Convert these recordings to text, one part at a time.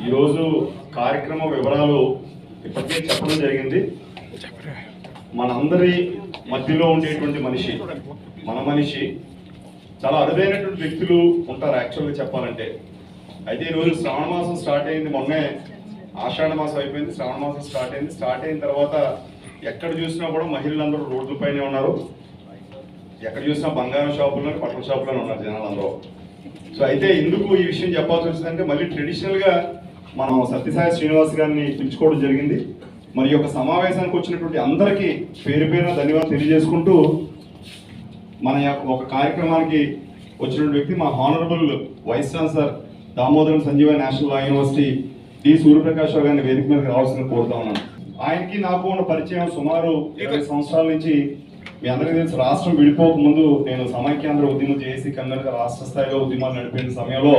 ఈరోజు కార్యక్రమ వివరాలు ఇప్పటికే చెప్పడం జరిగింది. మనందరి మధ్యలో ఉండేటువంటి మనిషి, మన మనిషి, చాలా అరుదైనటువంటి వ్యక్తులు ఉంటారు యాక్చువల్గా చెప్పాలంటే. అయితే ఈరోజు శ్రావణ మాసం స్టార్ట్ అయింది, మొన్నే ఆషాఢ మాసం అయిపోయింది, శ్రావణ మాసం స్టార్ట్ అయిన తర్వాత ఎక్కడ చూసినా కూడా మహిళలందరూ రోడ్లపైనే ఉన్నారు. ఎక్కడ చూసినా బంగారం షాపుల్లో, బట్టల షాపులోనే ఉన్నారు జనాలందరూ. సో అయితే ఎందుకు ఈ విషయం చెప్పాల్సి వచ్చిందంటే, మళ్ళీ ట్రెడిషనల్గా మనం సత్యసాయి శ్రీనివాస్ గారిని పిలుచుకోవడం జరిగింది. మరి యొక్క సమావేశానికి వచ్చినటువంటి అందరికీ పేరు పేరున ధన్యవాదాలు తెలియజేసుకుంటూ, మన ఒక కార్యక్రమానికి వచ్చినటువంటి వ్యక్తి మా honourable vice chancellor Damodaram Sanjeeva national law university D Suryaprakash Rao గారిని వేదిక మీదకి రావాల్సిన కోరుతా ఉన్నాను. ఆయనకి నాకు ఉన్న పరిచయం సుమారు 20 సంవత్సరాల నుంచి. మీ అందరికీ తెలుసు, రాష్ట్రం విడిపోక ముందు నేను సమైక్యాంధ్ర ఉద్యమం చేసి కన్నడగా రాష్ట్ర స్థాయిలో ఉద్యమాలు నడిపిన సమయంలో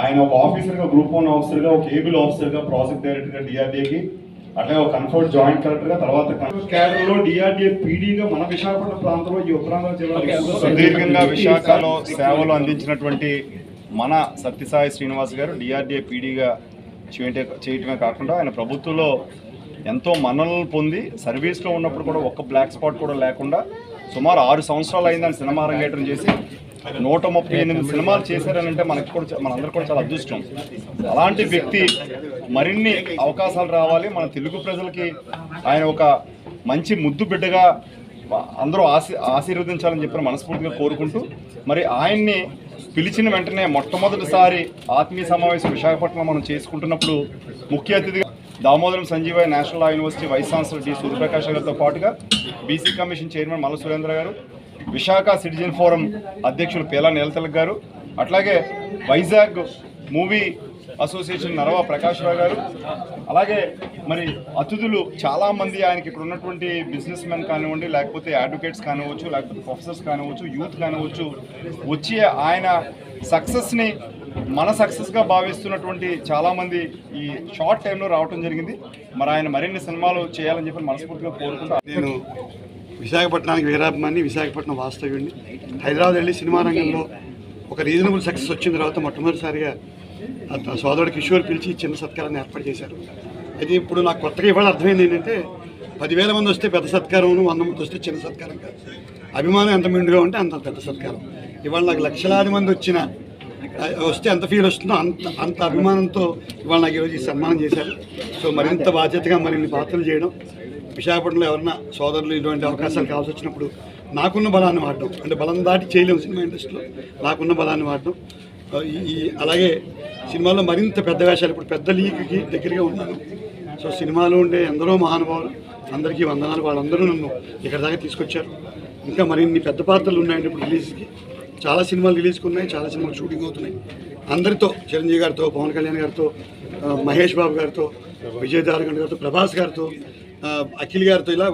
ఆయన ఒక ఆఫీసర్గా, గ్రూప్ 1 ఆఫీసర్గా, ఒక ఏబుల్ ఆఫీసర్గా, ప్రాజెక్ట్ డైరెక్టర్గా డిఆర్డీఏకి, అట్లాగే ఒక కన్ఫర్ట్ జాయింట్ కలెక్టర్గా, తర్వాత క్యాడర్లో డిఆర్డీఏ పీడీగా మన విశాఖపట్నం ప్రాంతంలో, ఈ ఉత్తరాంధ్ర జిల్లాలో సుదీర్ఘంగా విశాఖలో సేవలు అందించినటువంటి మన సత్యసాయి శ్రీనివాస్ గారు డిఆర్డీఏ పీడీగా చేయటమే కాకుండా ఆయన ప్రభుత్వంలో ఎంతో మన్ననలు పొంది సర్వీస్లో ఉన్నప్పుడు కూడా ఒక్క బ్లాక్ స్పాట్ కూడా లేకుండా సుమారు 6 సంవత్సరాలు అయిందని సినిమా రంగేట్రం చేసి 138 సినిమాలు చేశారనంటే మనందరూ కూడా చాలా అదృష్టం. అలాంటి వ్యక్తి మరిన్ని అవకాశాలు రావాలి, మన తెలుగు ప్రజలకి ఆయన ఒక మంచి ముద్దు బిడ్డగా అందరూ ఆశీర్వదించాలని చెప్పి మనస్ఫూర్తిగా కోరుకుంటూ, మరి ఆయన్ని పిలిచిన వెంటనే మొట్టమొదటిసారి ఆత్మీయ సమావేశం విశాఖపట్నంలో మనం చేసుకుంటున్నప్పుడు ముఖ్య అతిథిగా Damodaram Sanjeeva national law university vice chancellor D Suryaprakash గారితో పాటుగా బీసీ కమిషన్ చైర్మన్ మల్ల సురేంద్ర గారు, విశాఖ సిటిజన్ ఫోరం అధ్యక్షులు పేలా నీలతిలక్ గారు, అట్లాగే వైజాగ్ మూవీ అసోసియేషన్ నరవా ప్రకాష్ రావు గారు, అలాగే మరి అతిథులు చాలామంది, ఆయనకి ఇక్కడ ఉన్నటువంటి బిజినెస్ మెన్ కానివ్వండి, లేకపోతే అడ్వకేట్స్ కానివ్వచ్చు, లేకపోతే ప్రొఫెసర్స్ కానివ్వచ్చు, యూత్ కానివ్వచ్చు, వచ్చి ఆయన సక్సెస్ని మన సక్సెస్గా భావిస్తున్నటువంటి చాలామంది ఈ షార్ట్ టైంలో రావడం జరిగింది. మరి ఆయన మరిన్ని సినిమాలు చేయాలని చెప్పి మనస్ఫూర్తిగా కోరుకుంటా. నేను విశాఖపట్నానికి వీరాభిమాని, విశాఖపట్నం వాస్తవ్యుడిని. హైదరాబాద్ వెళ్ళి సినిమా రంగంలో ఒక రీజనబుల్ సక్సెస్ వచ్చిన తర్వాత మొట్టమొదటిసారిగా సోదరుడు కిషోర్ పిలిచి చిన్న సత్కారాన్ని ఏర్పాటు చేశారు. అయితే ఇప్పుడు నాకు కొత్తగా ఇవాళ అర్థమైంది ఏంటంటే, 10,000 మంది వస్తే పెద్ద సత్కారం, 100 మంది వస్తే చిన్న సత్కారం కాదు. అభిమానం ఎంత మెండుగా ఉంటే అంత పెద్ద సత్కారం. ఇవాళ నాకు లక్షలాది మంది వస్తే ఎంత ఫీల్ వస్తుందో అంత అభిమానంతో ఇవాళ నాకు ఈరోజు ఈ సన్మానం చేశారు. సో మరింత బాధ్యతగా మరిన్ని పాత్రలు చేయడం, విశాఖపట్నంలో ఎవరన్నా సోదరులు ఇటువంటి అవకాశాలు కావాల్సి వచ్చినప్పుడు నాకున్న బలాన్ని వాడడం, అంటే బలం దాటి చేయలేము సినిమా ఇండస్ట్రీలో, నాకున్న బలాన్ని వాడడం. అలాగే సినిమాలో మరింత పెద్ద వేషాలు, ఇప్పుడు పెద్ద లీగ్కి దగ్గరగా ఉన్నాను. సో సినిమాలో ఉండే ఎందరో మహానుభావులు, అందరికీ వందనాలు. వాళ్ళందరూ నన్ను ఇక్కడ దాకా తీసుకొచ్చారు. ఇంకా మరిన్ని పెద్ద పాత్రలు ఉన్నాయండి. ఇప్పుడు రిలీజ్కి చాలా సినిమాలు రిలీజ్కి ఉన్నాయి, చాలా సినిమాలు షూటింగ్ అవుతున్నాయి. అందరితో, చిరంజీవి గారితో, పవన్ కళ్యాణ్ గారితో, మహేష్ బాబు గారితో, విజయ్ దేవరకొండ గారితో, ప్రభాస్ గారితో, అఖిల్ గారితో, ఇలా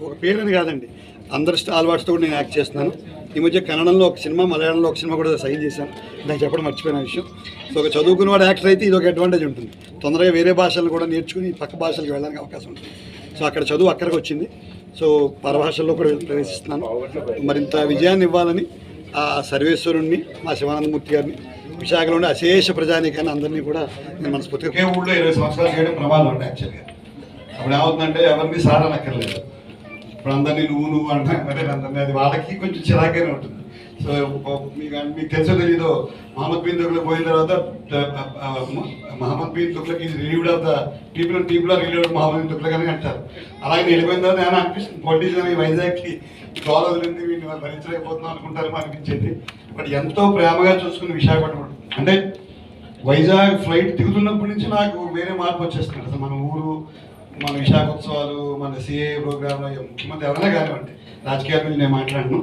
ఒక పేరని కాదండి, అందరి అలవాటుతో కూడా నేను యాక్ట్ చేస్తున్నాను. ఈ మధ్య కన్నడంలో ఒక సినిమా, మలయాళంలో ఒక సినిమా కూడా సైన్ చేశాను. దానికి చెప్పడం మర్చిపోయిన విషయం. సో ఒక చదువుకున్నవాడు యాక్టర్ అయితే ఇది ఒక అడ్వాంటేజ్ ఉంటుంది. తొందరగా వేరే భాషలను కూడా నేర్చుకుని పక్క భాషలకు వెళ్ళడానికి అవకాశం ఉంటుంది. సో అక్కడ చదువు అక్కడికి వచ్చింది. సో పరభాషల్లో కూడా ప్రవేశిస్తున్నాను. మరింత విజయాన్ని ఇవ్వాలని ఆ సర్వేశ్వరుణ్ణి, మా శివానందమూర్తి గారిని, విశాఖలో ఉండే అశేష ప్రజానికాన్ని అందరినీ కూడా నేను మనస్ఫూర్తిగా. ఒకే ఊళ్ళో 20 సంవత్సరాలు చేయడం ప్రమాదం అంటే యాక్చువల్గా అప్పుడు ఏమవుతుందంటే ఎవరిని సారనక్కర్లేదు. ఇప్పుడు అందరినీ నువ్వు అంటే అందరినీ, అది వాళ్ళకి కొంచెం చిరాకైనా ఉంటుంది. సో మీకు తెలుసో తెలీదో, మహమ్మద్ బిన్ తుగ్లక్ పోయిన తర్వాత Muhammad bin Tughlaq is relieved of the people are relieved Muhammad bin Tughlaq అని అంటారు. అలాగే వెళ్ళిపోయిన తర్వాత నేను అనిపిస్తుంది, పొలిటీషియన్ వైజాగ్కి గోల్ వదిలింది, వీడిని భరించలేకపోతున్నాం అనుకుంటారేమో అనిపించింది. బట్ ఎంతో ప్రేమగా చూసుకుని విశాఖపట్నం, అంటే వైజాగ్ ఫ్లైట్ దిగుతున్నప్పటి నుంచి నాకు వేరే మార్పు వచ్చేస్తుంది. అసలు మన ఊరు, మన విశాఖ ఉత్సవాలు, మన సిఏ ప్రోగ్రాంలో ముఖ్యమంత్రి ఎవరైనా కానివ్వండి, రాజకీయాల గురించి నేను మాట్లాడను,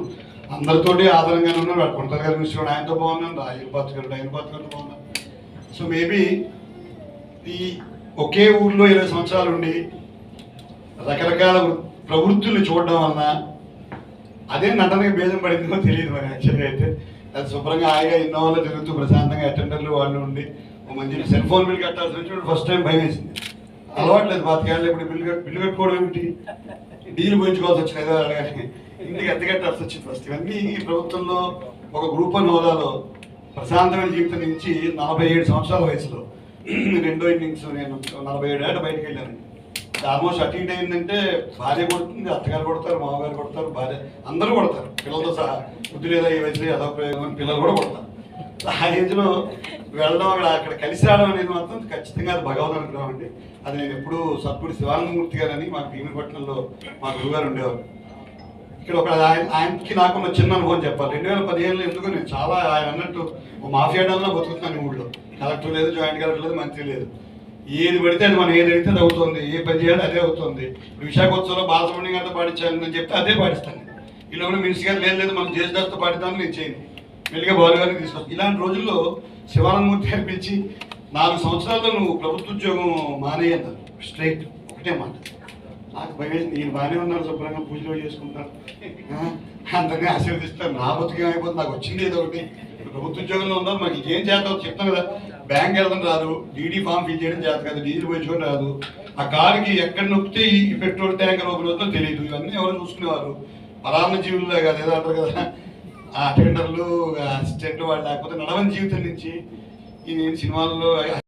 అందరితోటి ఆధారంగానే ఉన్నాను. వాడు కొంత గారి నుంచి కూడా ఆయనతో బాగున్నాను, ఆయనపాత్ గారితో బాగున్నాను. సో మేబీ ఈ ఒకే ఊర్లో 20 సంవత్సరాలు ఉండి రకరకాల ప్రవృత్తులు చూడడం వలన అదే నటనకి భేదం పడిందో తెలియదు. మరి యాక్చువల్గా అయితే అది శుభ్రంగా హాయిగా ఇన్నోవాలో తిరుగుతూ ప్రశాంతంగా అటెండర్లు వాళ్ళు ఉండి మంచి సెల్ ఫోన్ బిల్ కట్టాల్సి వచ్చినప్పుడు ఫస్ట్ టైం భయం వేసింది. అలవాట్లేదు పాతికేళ్ళు. ఇప్పుడు బిల్లు కట్టుకోవడం ఏమిటి, డీలు పోయించుకోవాల్సి వచ్చింది, ఏదో అడగాలి, ఇంటికి అద్దె కట్టాల్సి వచ్చింది ఫస్ట్. ఇవన్నీ ఈ ప్రభుత్వంలో ఒక గ్రూప్ 1 హోదాలో ప్రశాంతమైన జీవితం నుంచి 47 సంవత్సరాల వయసులో రెండో ఇన్నింగ్స్ నేను 47 ఏళ్ళ బయటకు వెళ్ళాను. ఆల్మోస్ట్ అటు ఇటు అయిందంటే భార్య కొడుతుంది, అత్తగారు కొడతారు, మామగారు కొడతారు, భార్య అందరూ కొడతారు, పిల్లలతో సహా. బుద్ధి లేదా ఈ వయసులో ఏదో ప్రయోగం పిల్లలు కూడా కొడతారు. ఆ ఏజ్లో వెళ్ళడం అక్కడ కలిసి రావడం అనేది మాత్రం ఖచ్చితంగా అది భగవద్ అనుగ్రహం అండి. అది నేను ఎప్పుడూ సద్గురు శివానందమూర్తి గారు అని మాకు భీమిపట్నంలో మా గురుగారు ఉండేవారు. ఇక్కడ ఒక ఆయనకి నాకున్న చిన్న అనుభవం చెప్పాలి. 2015లో ఎందుకు నేను చాలా ఆయన అన్నట్టు మాఫియా డాల్లో బతుకుతున్నాను ఈ ఊళ్ళో. కలెక్టర్ లేదు, జాయింట్ కలెక్టర్ లేదు, మంత్రి లేదు. ఏది పడితే అది మనం ఏది అడిగితే అది అవుతుంది, ఏ పని చేయాలి అదే అవుతుంది. ఇప్పుడు విశాఖోత్సవంలో బాలసుబ్రహ్మణ్యం గారితో పాటించాలని చెప్తే అదే పాటిస్తాను. ఇలా మినిస్టర్ గారు లేదు మనం జేసుదాస్తో పాటిద్దామని నేను చేయను, మెల్లిగా బాలు గారిని తీసుకొస్తాను. ఇలాంటి రోజుల్లో శివానందమూర్తి గారిని పిలిచి 4 సంవత్సరాల్లో నువ్వు ప్రభుత్వ ఉద్యోగం మానేయన్నారు. స్ట్రైట్ ఒకటే మాట. నాకు భయం, నేను బాగానే ఉన్నాను, శుభ్రంగా పూజలు చేసుకుంటాను, అందరినీ ఆశీర్వదిస్తాను, నా బతుకేం అయిపోతుంది, నాకు వచ్చింది ఏదో ఒకటి. ప్రభుత్వ ఉద్యోగంలో ఉన్నారు, మనకి ఏం చేద్దాం చెప్తాను కదా. బ్యాంక్ వెళ్ళడం రాదు, డీడీ ఫామ్ ఫిల్ చేయడం చేత కాదు, డీజిల్ పోయించుకోవడం రాదు, ఆ కారుకి ఎక్కడ నొక్కితే ఈ పెట్రోల్ ట్యాంకర్ ఓపెన్ అవుతుందో తెలియదు. ఇవన్నీ ఎవరు చూసుకునేవారు? పరాన్న జీవుల్లో కాదు, ఏదో అంటారు కదా, ఆ అటెండర్లు, అసిస్టెంట్లు వాళ్ళు, లేకపోతే నడవని జీవితం నుంచి ఈ నేను సినిమాల్లో